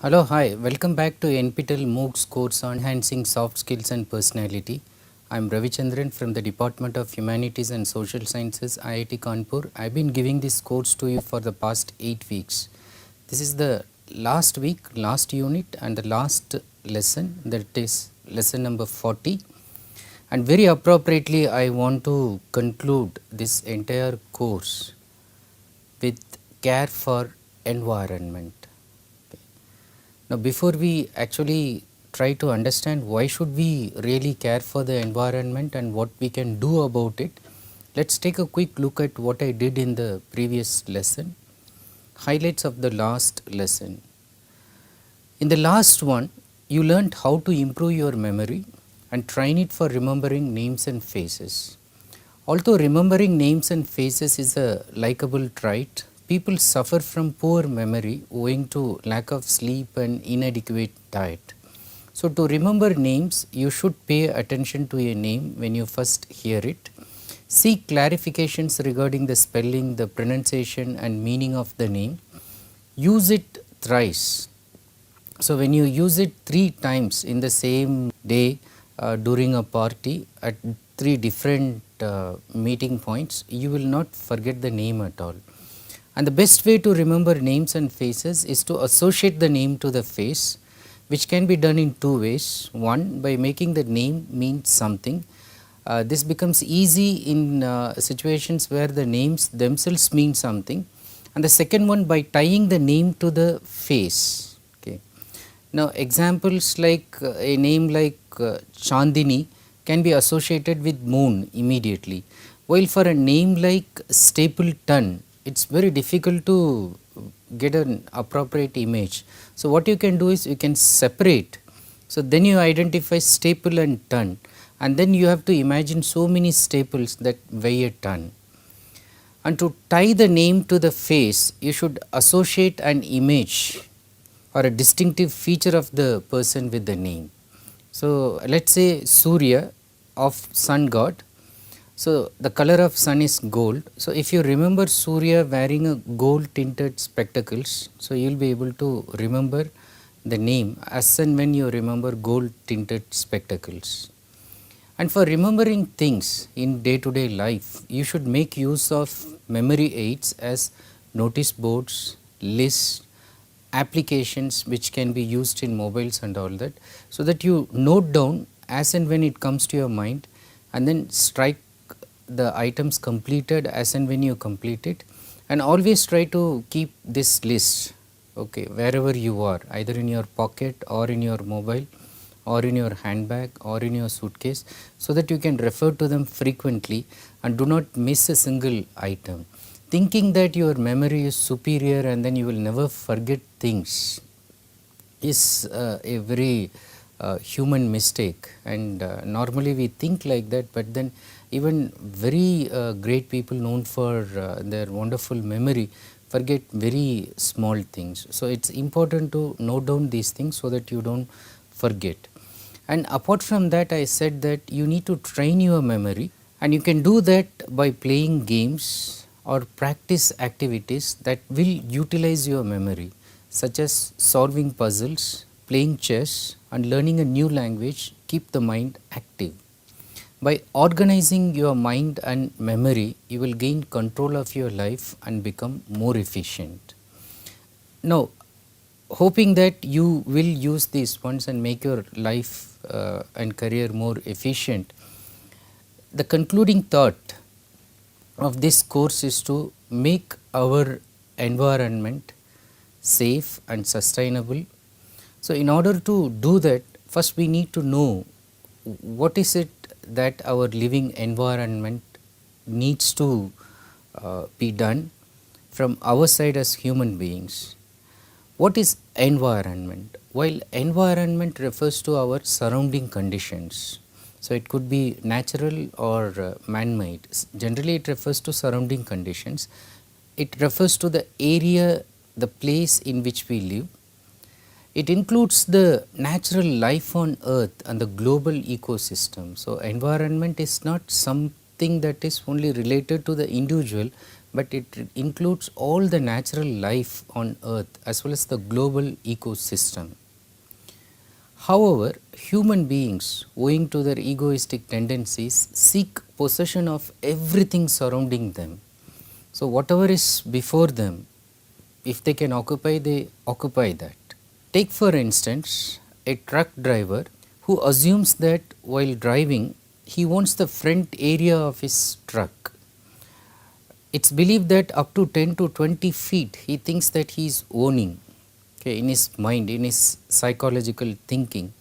Hello, hi, welcome back to NPTEL MOOCs course on enhancing soft skills and personality. I am Ravichandran from the Department of Humanities and Social Sciences, IIT Kanpur. I have been giving this course to you for the past 8 weeks. This is the last week, last unit and the last lesson, that is lesson number 40. And very appropriately, I want to conclude this entire course with care for environment. Now, before we actually try to understand why should we really care for the environment and what we can do about it, let's take a quick look at what I did in the previous lesson. Highlights of the last lesson. In the last one, you learned how to improve your memory and train it for remembering names and faces. Although remembering names and faces is a likable trait, people suffer from poor memory owing to lack of sleep and inadequate diet. So, to remember names, you should pay attention to a name when you first hear it. Seek clarifications regarding the spelling, the pronunciation, and meaning of the name. Use it thrice. So, when you use it 3 times in the same day during a party at 3 different meeting points, you will not forget the name at all. And the best way to remember names and faces is to associate the name to the face, which can be done in 2 ways. One, by making the name mean something. This becomes easy in situations where the names themselves mean something. And the second one, by tying the name to the face. Okay. Now, examples like a name like Chandini can be associated with moon immediately, while for a name like Stapleton, it's very difficult to get an appropriate image. So, what you can do is you can separate. So, then you identify staple and ton, and then you have to imagine so many staples that weigh a ton. And to tie the name to the face, you should associate an image or a distinctive feature of the person with the name. So, let us say Surya of sun god. So, the color of sun is gold. So, if you remember Surya wearing a gold tinted spectacles, so you will be able to remember the name as and when you remember gold tinted spectacles. And for remembering things in day to day life, you should make use of memory aids as notice boards, lists, applications which can be used in mobiles and all that, so that you note down as and when it comes to your mind, and then strike the items completed as and when you complete it, and always try to keep this list wherever you are, either in your pocket or in your mobile or in your handbag or in your suitcase, so that you can refer to them frequently and do not miss a single item. Thinking that your memory is superior and then you will never forget things is a very human mistake, and normally we think like that, but then even very great people known for their wonderful memory forget very small things. So, it is important to note down these things so that you do not forget. And apart from that, I said that you need to train your memory, and you can do that by playing games or practice activities that will utilize your memory, such as solving puzzles, playing chess, and learning a new language. Keep the mind active. By organizing your mind and memory, you will gain control of your life and become more efficient. Now, hoping that you will use these ones and make your life and career more efficient, the concluding thought of this course is to make our environment safe and sustainable. So, in order to do that, first we need to know what is it that our living environment needs to be done from our side as human beings. What is environment? While environment refers to our surrounding conditions, so it could be natural or man-made. Generally, it refers to surrounding conditions. It refers to the area, the place in which we live. It includes the natural life on earth and the global ecosystem. So, environment is not something that is only related to the individual, but it includes all the natural life on earth as well as the global ecosystem. However, human beings, owing to their egoistic tendencies, seek possession of everything surrounding them. So, whatever is before them, if they can occupy, they occupy that. Take for instance a truck driver who assumes that while driving, he wants the front area of his truck. It's believed that up to 10 to 20 feet he thinks that he is owning, okay, in his mind, in his psychological thinking.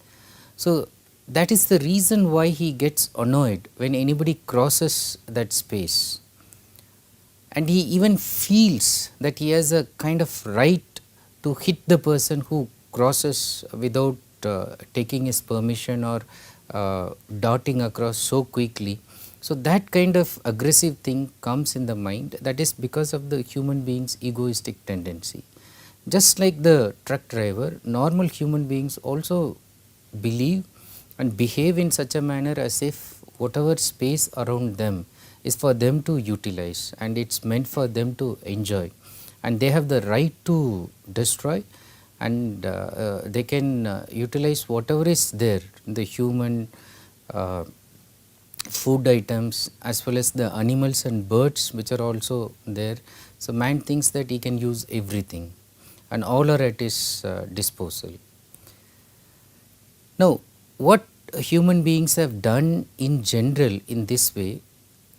So, that is the reason why he gets annoyed when anybody crosses that space. And he even feels that he has a kind of right to hit the person who crosses without taking his permission or darting across so quickly. So, that kind of aggressive thing comes in the mind, that is because of the human being's egoistic tendency. Just like the truck driver, normal human beings also believe and behave in such a manner as if whatever space around them is for them to utilize and it's meant for them to enjoy, and they have the right to destroy, and they can utilize whatever is there, the human food items as well as the animals and birds which are also there. So, man thinks that he can use everything and all are at his disposal. Now, what human beings have done in general in this way,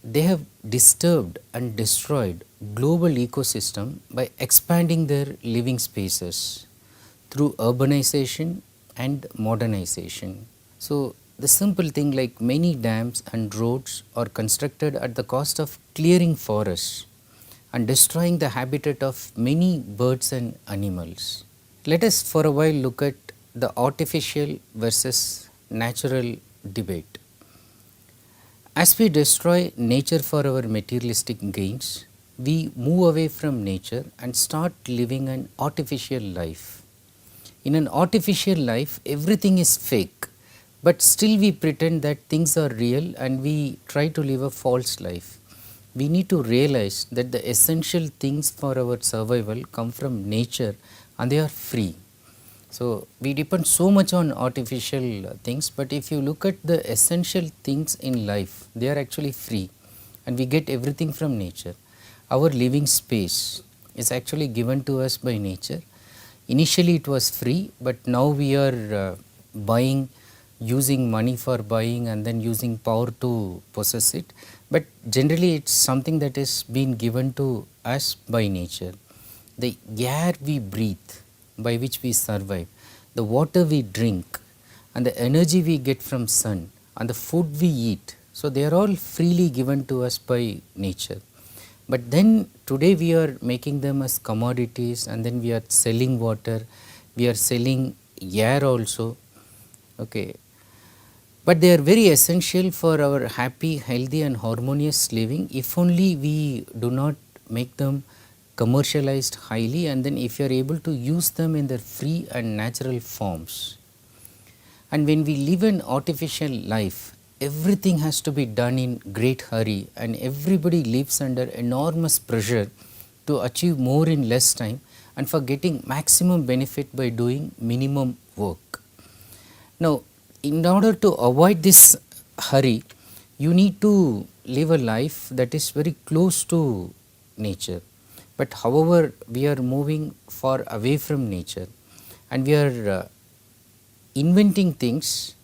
they have disturbed and destroyed global ecosystem by expanding their living spaces through urbanization and modernization. So, the simple thing like many dams and roads are constructed at the cost of clearing forests and destroying the habitat of many birds and animals. Let us for a while look at the artificial versus natural debate. As we destroy nature for our materialistic gains, we move away from nature and start living an artificial life. In an artificial life, everything is fake, but still we pretend that things are real and we try to live a false life. We need to realize that the essential things for our survival come from nature and they are free. So, we depend so much on artificial things, but if you look at the essential things in life, they are actually free and we get everything from nature. Our living space is actually given to us by nature. Initially it was free, but now we are buying, using money for buying and then using power to possess it. But generally it's something that is been given to us by nature. The air we breathe, by which we survive, the water we drink and the energy we get from sun and the food we eat, so they are all freely given to us by nature. But then today we are making them as commodities and then we are selling water, we are selling air also, okay. But they are very essential for our happy, healthy and harmonious living if only we do not make them commercialized highly, and then if you are able to use them in their free and natural forms. And when we live an artificial life, everything has to be done in great hurry and everybody lives under enormous pressure to achieve more in less time and for getting maximum benefit by doing minimum work. Now, in order to avoid this hurry, you need to live a life that is very close to nature. But however, we are moving far away from nature and we are inventing things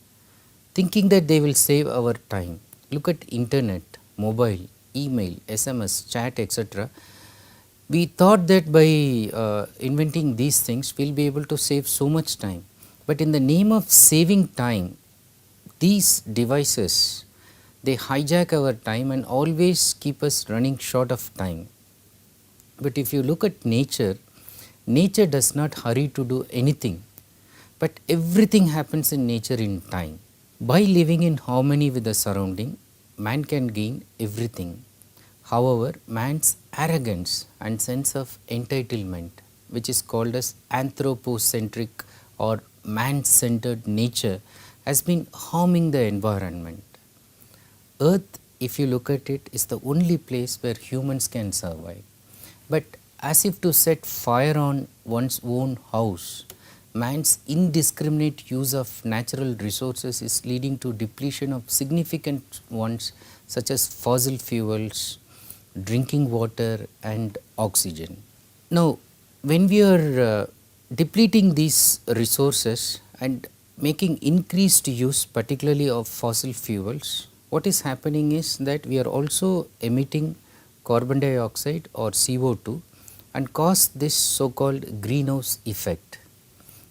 thinking that they will save our time. Look at internet, mobile, email, SMS, chat, etc. We thought that by inventing these things we will be able to save so much time. But in the name of saving time, these devices, they hijack our time and always keep us running short of time. But if you look at nature, nature does not hurry to do anything, but everything happens in nature in time. By living in harmony with the surrounding, man can gain everything. However, man's arrogance and sense of entitlement, which is called as anthropocentric or man-centered nature, has been harming the environment. Earth if you look at it, is the only place where humans can survive. But as if to set fire on one's own house, man's indiscriminate use of natural resources is leading to depletion of significant ones such as fossil fuels, drinking water and oxygen. Now, when we are depleting these resources and making increased use particularly of fossil fuels, what is happening is that we are also emitting carbon dioxide or CO2 and cause this so called greenhouse effect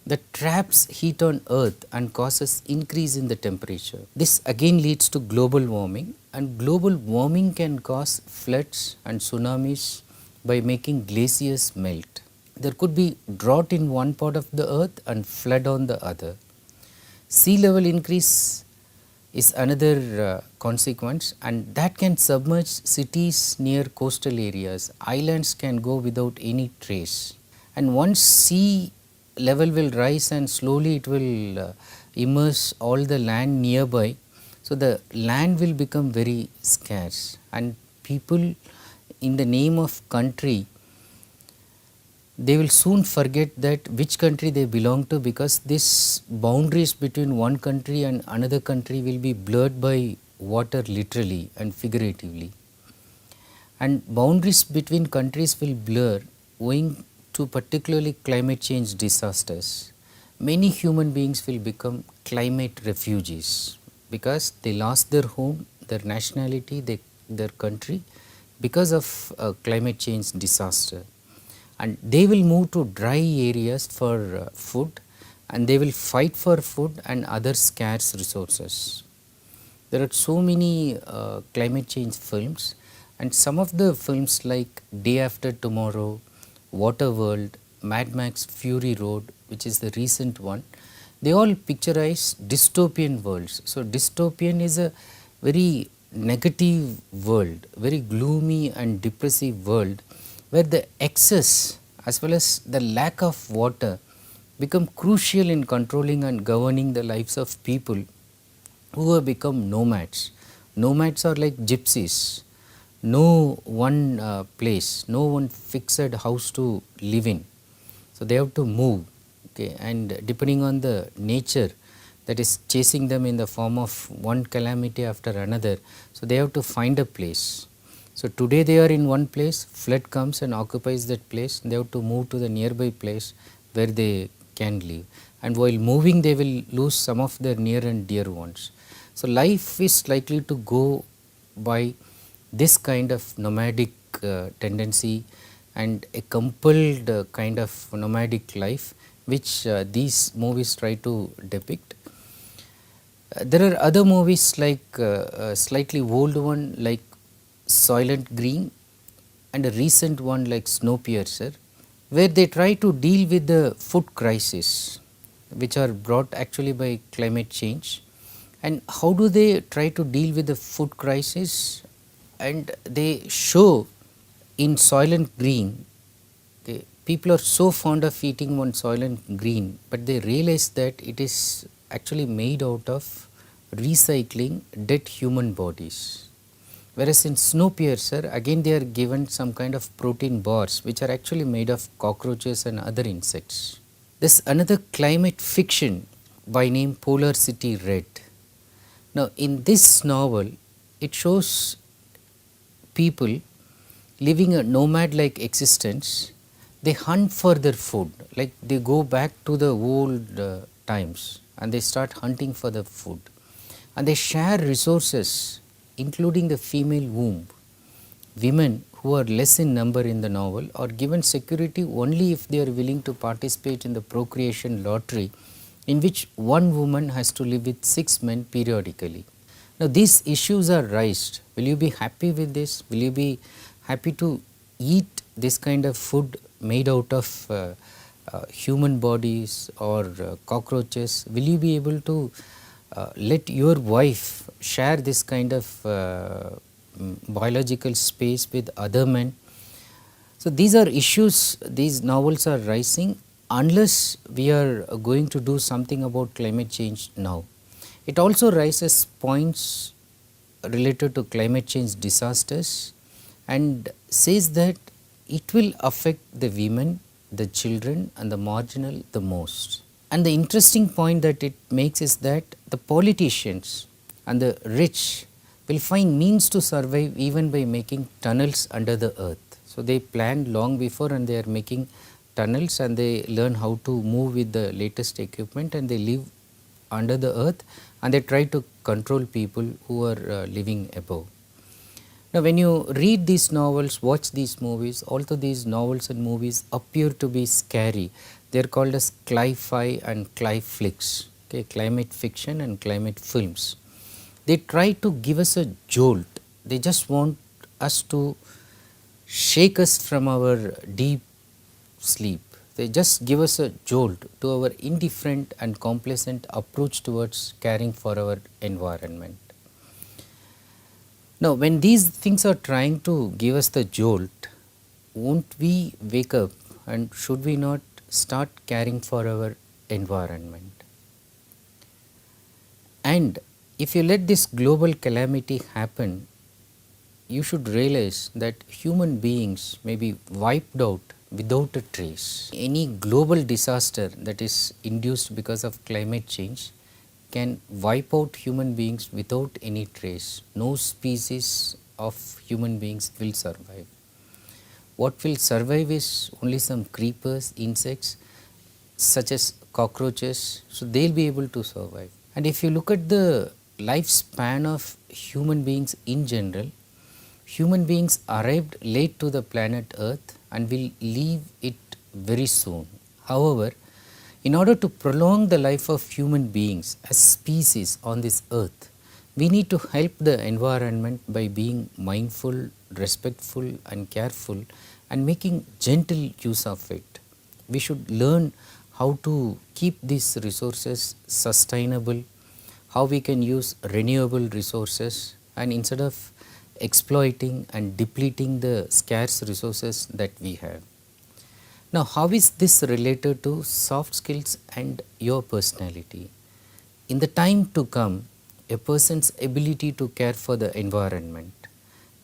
that traps heat on earth and causes increase in the temperature. This again leads to global warming, and global warming can cause floods and tsunamis by making glaciers melt. There could be drought in one part of the earth and flood on the other. Sea level increase is another consequence, and that can submerge cities near coastal areas. Islands can go without any trace, and once sea level will rise and slowly it will immerse all the land nearby, so the land will become very scarce, and people in the name of country, they will soon forget that which country they belong to, because this boundaries between one country and another country will be blurred by water literally and figuratively. And boundaries between countries will blur owing to particularly climate change disasters. Many human beings will become climate refugees because they lost their home, their nationality, their country because of climate change disaster. And they will move to dry areas for food, and they will fight for food and other scarce resources. There are so many climate change films, and some of the films like Day After Tomorrow, Waterworld, Mad Max Fury Road, which is the recent one, they all picturize dystopian worlds. So dystopian is a very negative world, very gloomy and depressive world, where the excess as well as the lack of water become crucial in controlling and governing the lives of people who have become nomads. Nomads are like gypsies, no one place, no one fixed house to live in. So they have to move, okay, and depending on the nature that is chasing them in the form of one calamity after another, so they have to find a place. So today they are in one place, flood comes and occupies that place, they have to move to the nearby place where they can live. And while moving, they will lose some of their near and dear ones. So life is likely to go by this kind of nomadic tendency and a compelled kind of nomadic life, which these movies try to depict. There are other movies like a slightly old one like Soylent Green and a recent one like Snowpiercer, where they try to deal with the food crisis which are brought actually by climate change. And how do they try to deal with the food crisis? And they show in Soylent Green, okay, people are so fond of eating one Soylent Green, but they realize that it is actually made out of recycling dead human bodies. Whereas in Snowpiercer, again they are given some kind of protein bars which are actually made of cockroaches and other insects. There's another climate fiction by name Polar City Red. Now in this novel, it shows people living a nomad-like existence. They hunt for their food, like they go back to the old times and they start hunting for the food. And they share resources including the female womb. Women who are less in number in the novel are given security only if they are willing to participate in the procreation lottery, in which one woman has to live with 6 men periodically. Now these issues are raised. Will you be happy with this? Will you be happy to eat this kind of food made out of human bodies or cockroaches? Will you be able to let your wife share this kind of biological space with other men? So these are issues these novels are rising unless we are going to do something about climate change now. It also raises points related to climate change disasters and says that it will affect the women, the children and the marginal the most. And the interesting point that it makes is that the politicians and the rich will find means to survive even by making tunnels under the earth. So they planned long before and they are making tunnels and they learn how to move with the latest equipment and they live under the earth and they try to control people who are living above. Now when you read these novels, watch these movies, although these novels and movies appear to be scary, they are called as cli-fi and cli-flicks, okay, climate fiction and climate films. They try to give us a jolt, they just want us to shake us from our deep sleep. They just give us a jolt to our indifferent and complacent approach towards caring for our environment. Now, when these things are trying to give us the jolt, won't we wake up and should we not start caring for our environment? And if you let this global calamity happen, you should realize that human beings may be wiped out without a trace. Any global disaster that is induced because of climate change can wipe out human beings without any trace. No species of human beings will survive. What will survive is only some creepers, insects such as cockroaches, so they will be able to survive. And if you look at the lifespan of human beings in general, human beings arrived late to the planet Earth and will leave it very soon. However, in order to prolong the life of human beings as species on this earth, we need to help the environment by being mindful, respectful and careful and making gentle use of it. We should learn how to keep these resources sustainable, how we can use renewable resources and instead of exploiting and depleting the scarce resources that we have. Now, how is this related to soft skills and your personality? In the time to come, a person's ability to care for the environment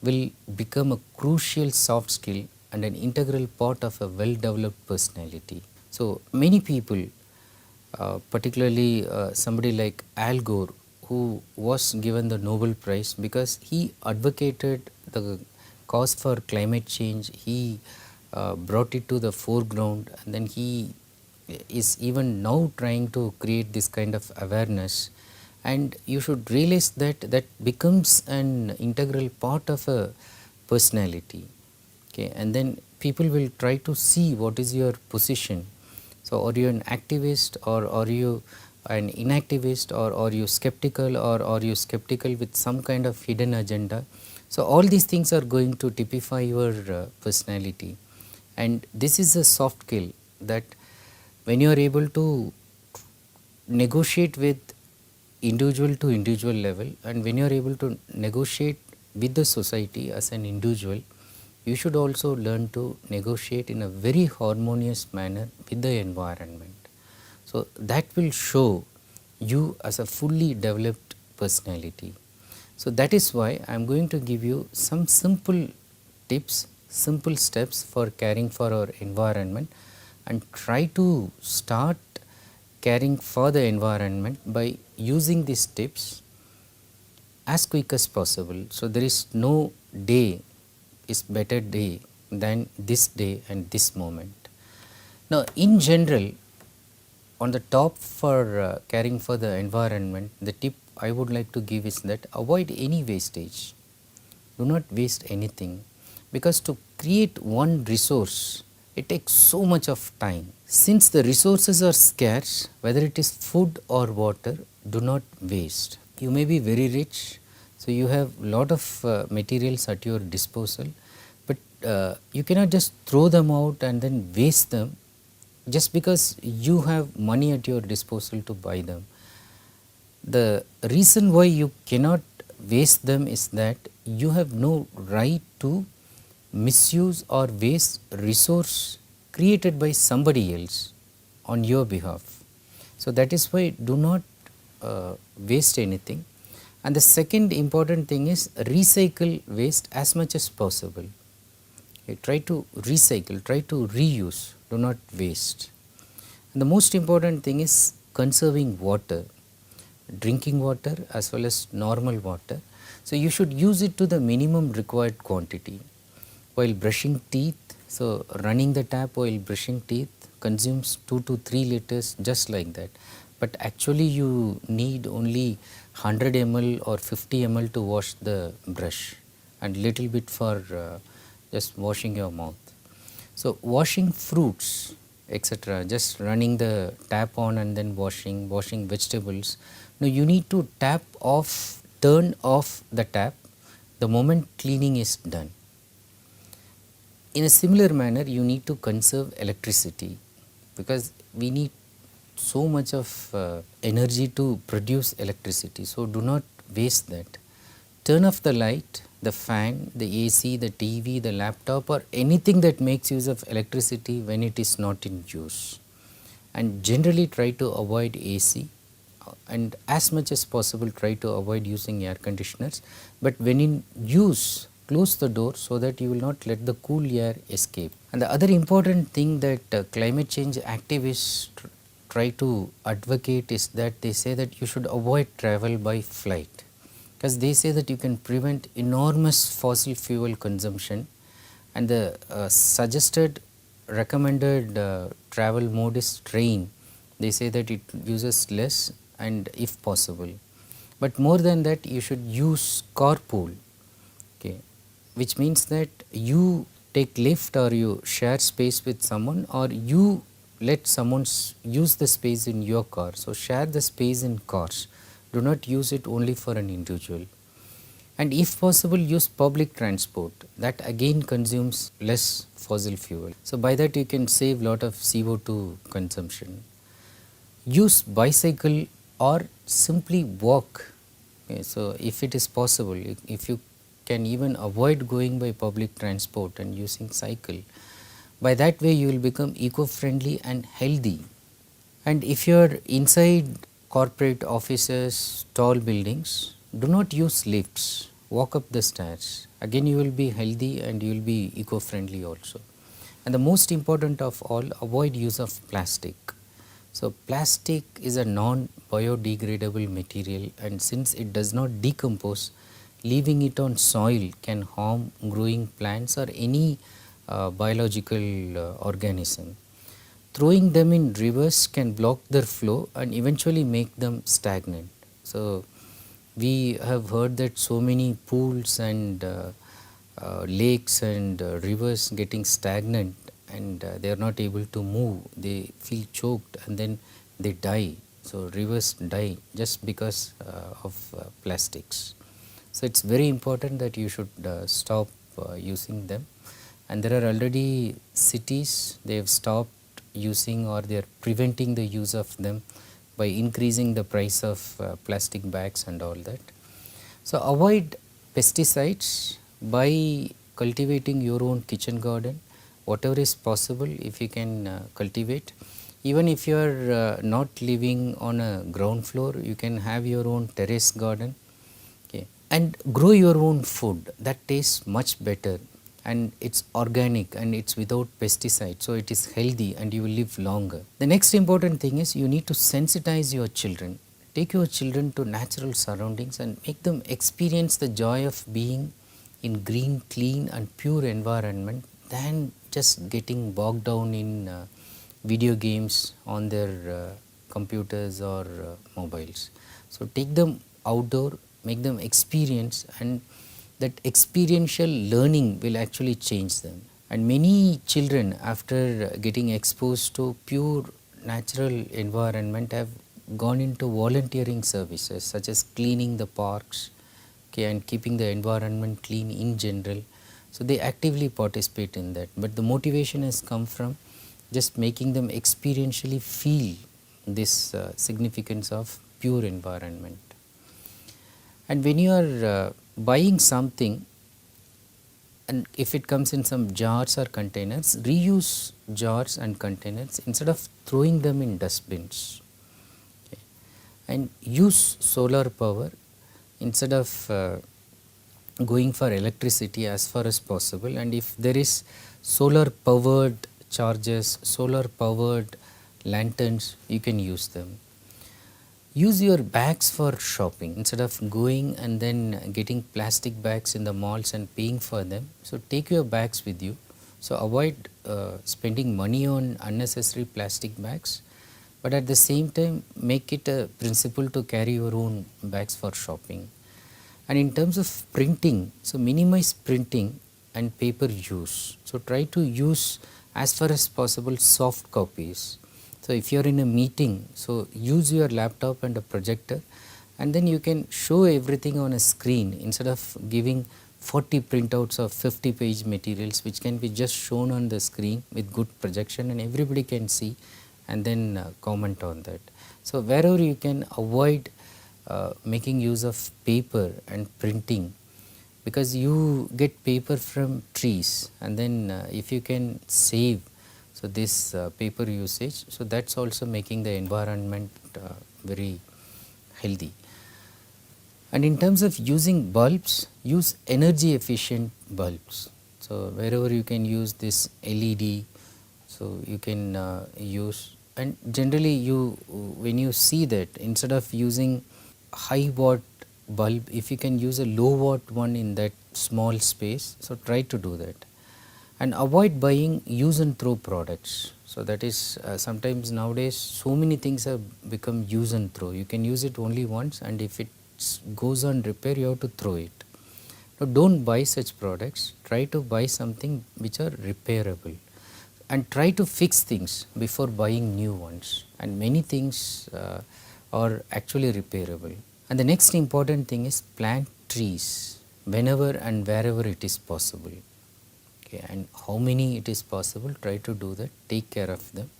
will become a crucial soft skill and an integral part of a well-developed personality. So, many people, particularly somebody like Al Gore, who was given the Nobel Prize because he advocated the cause for climate change, he brought it to the foreground and then he is even now trying to create this kind of awareness, and you should realize that that becomes an integral part of a personality, okay, and then people will try to see what is your position. So, are you an activist or are you an inactivist or are you skeptical or are you skeptical with some kind of hidden agenda? So, all these things are going to typify your personality. And this is a soft skill that when you are able to negotiate with individual to individual level and when you are able to negotiate with the society as an individual, you should also learn to negotiate in a very harmonious manner with the environment. So, that will show you as a fully developed personality. So, that is why I am going to give you some simple tips, simple steps for caring for our environment and try to start caring for the environment by using these tips as quick as possible. So, there is no day is better day than this day and this moment. Now, in general, on the top for caring for the environment, the tip I would like to give is that avoid any wastage. Do not waste anything, because to create one resource, it takes so much of time. Since the resources are scarce, whether it is food or water, do not waste. You may be very rich, so you have lot of materials at your disposal, but you cannot just throw them out and then waste them just because you have money at your disposal to buy them. The reason why you cannot waste them is that you have no right to misuse or waste resource created by somebody else on your behalf. So, that is why do not waste anything, And the second important thing is recycle waste as much as possible. Okay, try to recycle, try to reuse, do not waste. And the most important thing is conserving water, drinking water as well as normal water. So you should use it to the minimum required quantity. While brushing teeth, so running the tap while brushing teeth consumes 2 to 3 liters just like that. But actually you need only 100 ml or 50 ml to wash the brush and little bit for just washing your mouth. So washing fruits etc., just running the tap on and then washing vegetables. Now you need to turn off the tap the moment cleaning is done. In a similar manner you need to conserve electricity because we need so much of energy to produce electricity, so do not waste that. Turn off the light, the fan, the AC, the TV, the laptop or anything that makes use of electricity when it is not in use, and generally try to avoid AC and as much as possible try to avoid using air conditioners, but when in use close the door so that you will not let the cool air escape. And the other important thing that climate change activists try to advocate is that they say that you should avoid travel by flight, because they say that you can prevent enormous fossil fuel consumption, and the suggested recommended travel mode is train. They say that it uses less and if possible, but more than that you should use carpool, okay, which means that you take lift or you share space with someone or you let someone use the space in your car. So share the space in cars, do not use it only for an individual, and if possible use public transport, that again consumes less fossil fuel. So by that you can save lot of CO2 consumption. Use bicycle or simply walk, okay. So if it is possible, if you can even avoid going by public transport and using cycle, by that way you will become eco-friendly and healthy. And if you are inside corporate offices, tall buildings, do not use lifts, walk up the stairs, again you will be healthy and you will be eco-friendly also. And the most important of all, avoid use of plastic. So plastic is a non-biodegradable material, and since it does not decompose, leaving it on soil can harm growing plants or any biological organism. Throwing them in rivers can block their flow and eventually make them stagnant. So we have heard that so many pools and lakes and rivers getting stagnant, and they are not able to move, they feel choked and then they die. So rivers die just because of plastics. So it's very important that you should stop using them, and there are already cities, they have stopped using or they are preventing the use of them by increasing the price of plastic bags and all that. So avoid pesticides by cultivating your own kitchen garden, whatever is possible if you can cultivate. Even if you are not living on a ground floor, you can have your own terrace garden, okay, and grow your own food that tastes much better, and it's organic and it's without pesticides, so it is healthy and you will live longer. The next important thing is you need to sensitize your children. Take your children to natural surroundings and make them experience the joy of being in green, clean and pure environment than just getting bogged down in video games on their computers or mobiles. So take them outdoor, make them experience, and that experiential learning will actually change them. And many children, after getting exposed to pure natural environment, have gone into volunteering services such as cleaning the parks, okay, and keeping the environment clean in general. So they actively participate in that, but the motivation has come from just making them experientially feel this significance of pure environment. And when you are buying something, and if it comes in some jars or containers, reuse jars and containers instead of throwing them in dustbins, okay. And use solar power instead of going for electricity as far as possible, and if there is solar powered chargers, solar powered lanterns, you can use them. Use your bags for shopping instead of going and then getting plastic bags in the malls and paying for them. So take your bags with you. So avoid spending money on unnecessary plastic bags, but at the same time make it a principle to carry your own bags for shopping. And in terms of printing, so minimize printing and paper use. So try to use as far as possible soft copies. So if you are in a meeting, so use your laptop and a projector, and then you can show everything on a screen instead of giving 40 printouts of 50-page materials, which can be just shown on the screen with good projection and everybody can see and then comment on that. So wherever you can avoid making use of paper and printing, because you get paper from trees, and then if you can save so this paper usage, so that's also making the environment very healthy. And in terms of using bulbs, use energy efficient bulbs. So wherever you can use this LED, so you can use, and generally you, when you see that instead of using high watt bulb, if you can use a low watt one in that small space, so try to do that. And avoid buying use and throw products. So that is sometimes nowadays so many things have become use and throw. You can use it only once, and if it goes on repair, you have to throw it. Now don't buy such products. Try to buy something which are repairable, and try to fix things before buying new ones, and many things are actually repairable. And the next important thing is plant trees whenever and wherever it is possible. Okay, and how many it is possible, try to do that. Take care of them,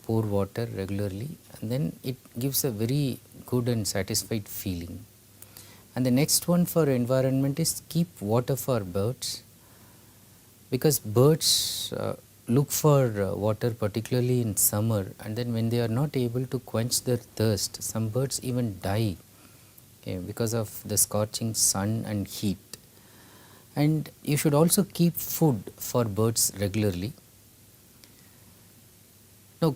pour water regularly, and then it gives a very good and satisfied feeling. And the next one for environment is keep water for birds, because birds look for water particularly in summer, and then when they are not able to quench their thirst, some birds even die, okay, because of the scorching sun and heat. And you should also keep food for birds regularly. Now,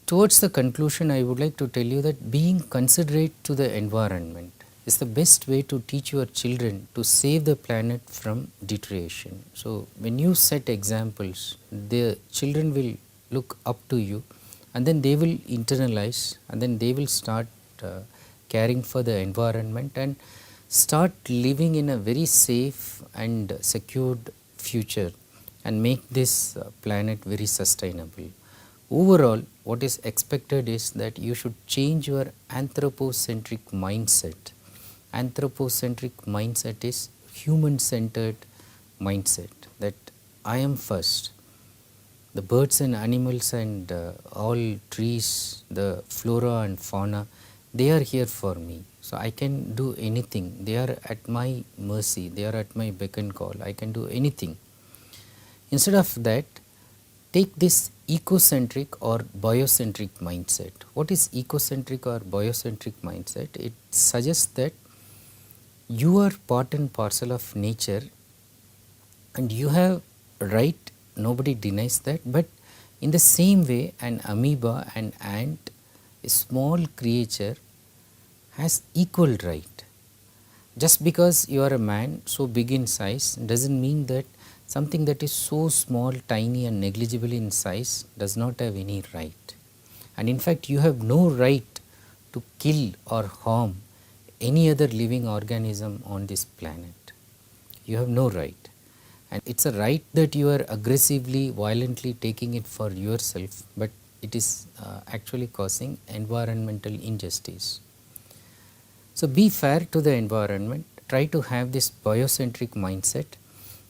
towards the conclusion, I would like to tell you that being considerate to the environment is the best way to teach your children to save the planet from deterioration. So when you set examples, the children will look up to you, and then they will internalize, and then they will start caring for the environment and start living in a very safe and secured future, and make this planet very sustainable. Overall, what is expected is that you should change your anthropocentric mindset. Anthropocentric mindset is human-centered mindset, that I am first. The birds and animals and all trees, the flora and fauna, they are here for me. So I can do anything. They are at my mercy. They are at my beck and call. I can do anything. Instead of that, take this ecocentric or biocentric mindset. What is ecocentric or biocentric mindset? It suggests that you are part and parcel of nature, and you have right, nobody denies that, but in the same way an amoeba, an ant, a small creature has equal right. Just because you are a man so big in size doesn't mean that something that is so small, tiny and negligible in size does not have any right. And in fact, you have no right to kill or harm any other living organism on this planet. You have no right. And it's a right that you are aggressively, violently taking it for yourself, but it is actually causing environmental injustice. So be fair to the environment. Try to have this biocentric mindset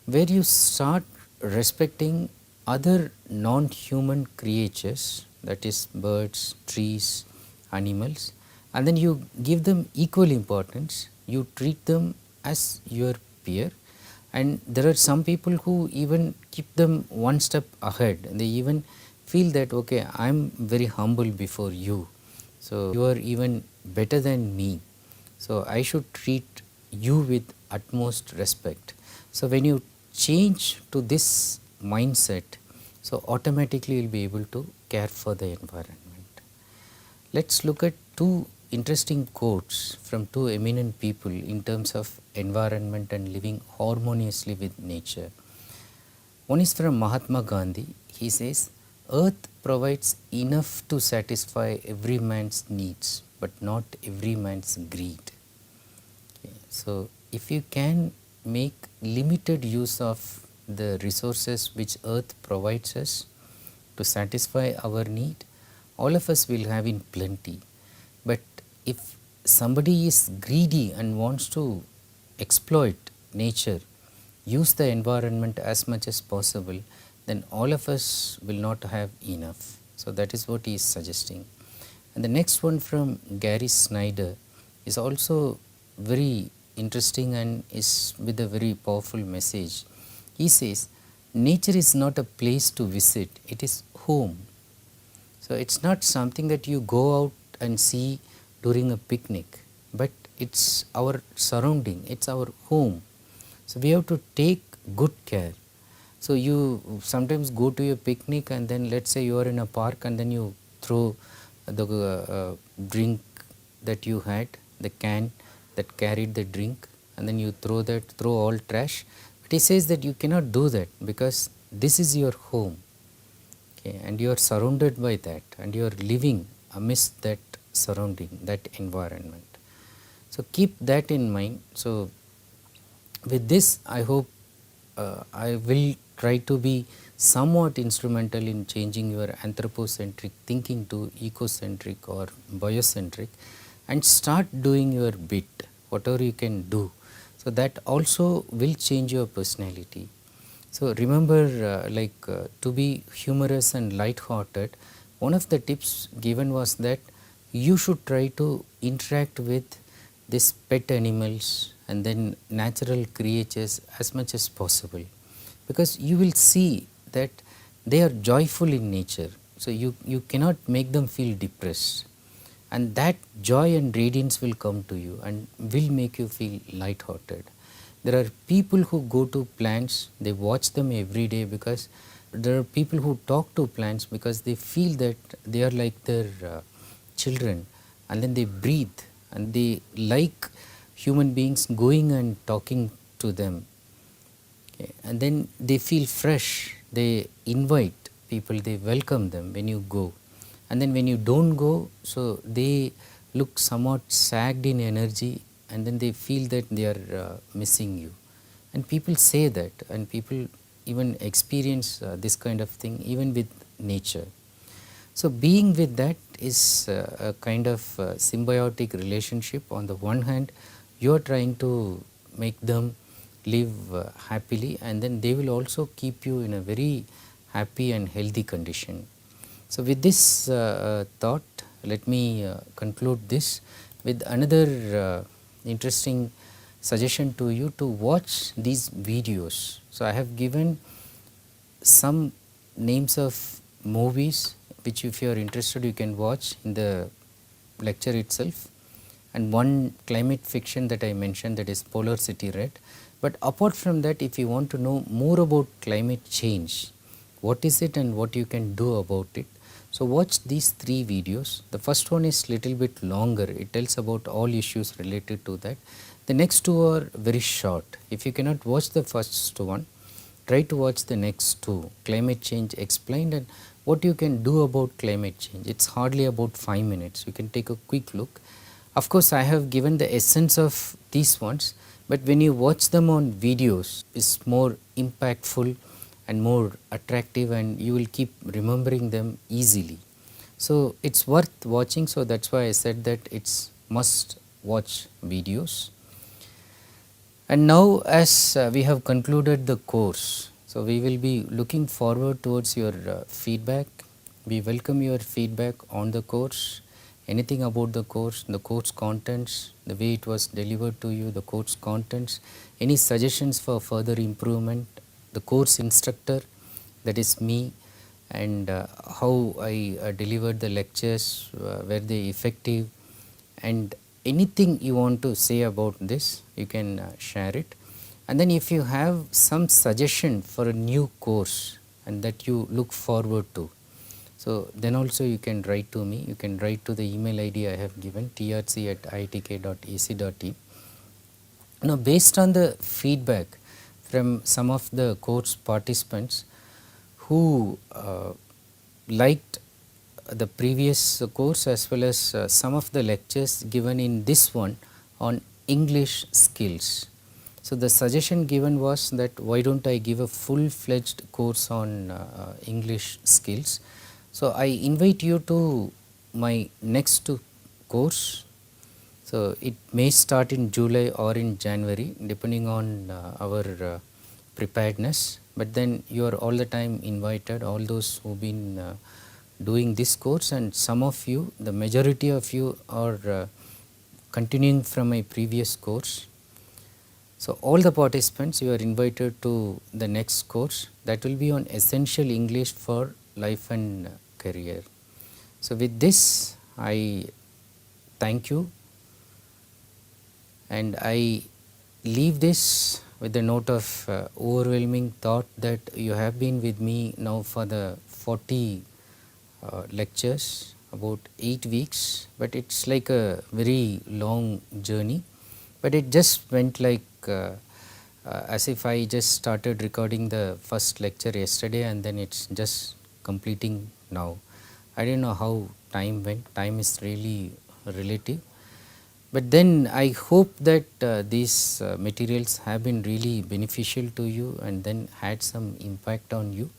where you start respecting other non-human creatures, that is birds, trees, animals, and then you give them equal importance. You treat them as your peer, and there are some people who even keep them one step ahead. They even feel that, okay, I am very humble before you, so you are even better than me. So I should treat you with utmost respect. So when you change to this mindset, so automatically you'll be able to care for the environment. Let's look at two interesting quotes from two eminent people in terms of environment and living harmoniously with nature. One is from Mahatma Gandhi. He says, "Earth provides enough to satisfy every man's needs, but not every man's greed." Okay. So, if you can make limited use of the resources which Earth provides us to satisfy our need, all of us will have in plenty. But if somebody is greedy and wants to exploit nature, use the environment as much as possible, then all of us will not have enough. So that is what he is suggesting. And the next one from Gary Snyder is also very interesting and is with a very powerful message. He says, nature is not a place to visit, it is home. So it's not something that you go out and see during a picnic, but it's our surrounding, it's our home. So we have to take good care. So you sometimes go to a picnic and then let's say you are in a park and then you throw the drink that you had, the can that carried the drink, and then you throw all trash. But he says that you cannot do that because this is your home. Okay, and you are surrounded by that and you are living amidst that surrounding, that environment. So keep that in mind. So with this, I hope I will try to be somewhat instrumental in changing your anthropocentric thinking to ecocentric or biocentric, and start doing your bit, whatever you can do. So that also will change your personality. So remember, to be humorous and light-hearted, one of the tips given was that you should try to interact with these pet animals and then natural creatures as much as possible, because you will see that they are joyful in nature. So you cannot make them feel depressed, and that joy and radiance will come to you and will make you feel light-hearted. There are people who go to plants, they watch them every day, because there are people who talk to plants because they feel that they are like their children, and then they breathe and they like human beings going and talking to them. Okay. And then they feel fresh, they invite people, they welcome them when you go. And then when you don't go, so they look somewhat sagged in energy, and then they feel that they are missing you. And people say that, and people even experience this kind of thing even with nature. So being with that is a kind of symbiotic relationship. On the one hand, you are trying to make them live happily, and then they will also keep you in a very happy and healthy condition. So with this thought, let me conclude this with another interesting suggestion to you to watch these videos. So I have given some names of movies which, if you are interested, you can watch in the lecture itself, and one climate fiction that I mentioned, that is Polar City Red. But apart from that, if you want to know more about climate change, what is it and what you can do about it, so watch these 3 videos. The first one is little bit longer, it tells about all issues related to that. The next 2 are very short. If you cannot watch the first one, try to watch the next 2, Climate Change Explained and what you can do about climate change. It's hardly about 5 minutes, you can take a quick look. Of course, I have given the essence of these ones, but when you watch them on videos, it's more impactful and more attractive, and you will keep remembering them easily. So it's worth watching, so that's why I said that it's must watch videos. And now, as we have concluded the course, so we will be looking forward towards your feedback. We welcome your feedback on the course, anything about the course contents, the way it was delivered to you, the course contents, any suggestions for further improvement, the course instructor, that is me, and how I delivered the lectures, were they effective, and anything you want to say about this, you can share it. And then if you have some suggestion for a new course and that you look forward to, so then also you can write to me. You can write to the email ID I have given, trc@iitk.ac.in. Now, based on the feedback from some of the course participants who liked the previous course as well as some of the lectures given in this one on English skills. So, the suggestion given was that why don't I give a full-fledged course on English skills. So, I invite you to my next course. So, it may start in July or in January depending on our preparedness, but then you are all the time invited, all those who have been doing this course, and some of you, the majority of you are continuing from my previous course. So, all the participants, you are invited to the next course that will be on Essential English for Life and Career. So, with this I thank you, and I leave this with the note of overwhelming thought that you have been with me now for the 40 lectures, about 8 weeks, but it's like a very long journey, but it just went like as if I just started recording the first lecture yesterday and then it's just completing now. I don't know how time went. Time is really relative, but then I hope that these materials have been really beneficial to you and then had some impact on you,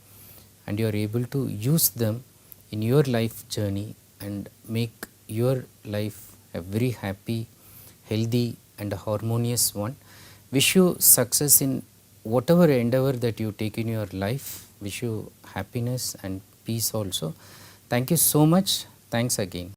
and you are able to use them in your life journey and make your life a very happy, healthy and harmonious one. Wish you success in whatever endeavor that you take in your life. Wish you happiness and peace also. Thank you so much. Thanks again.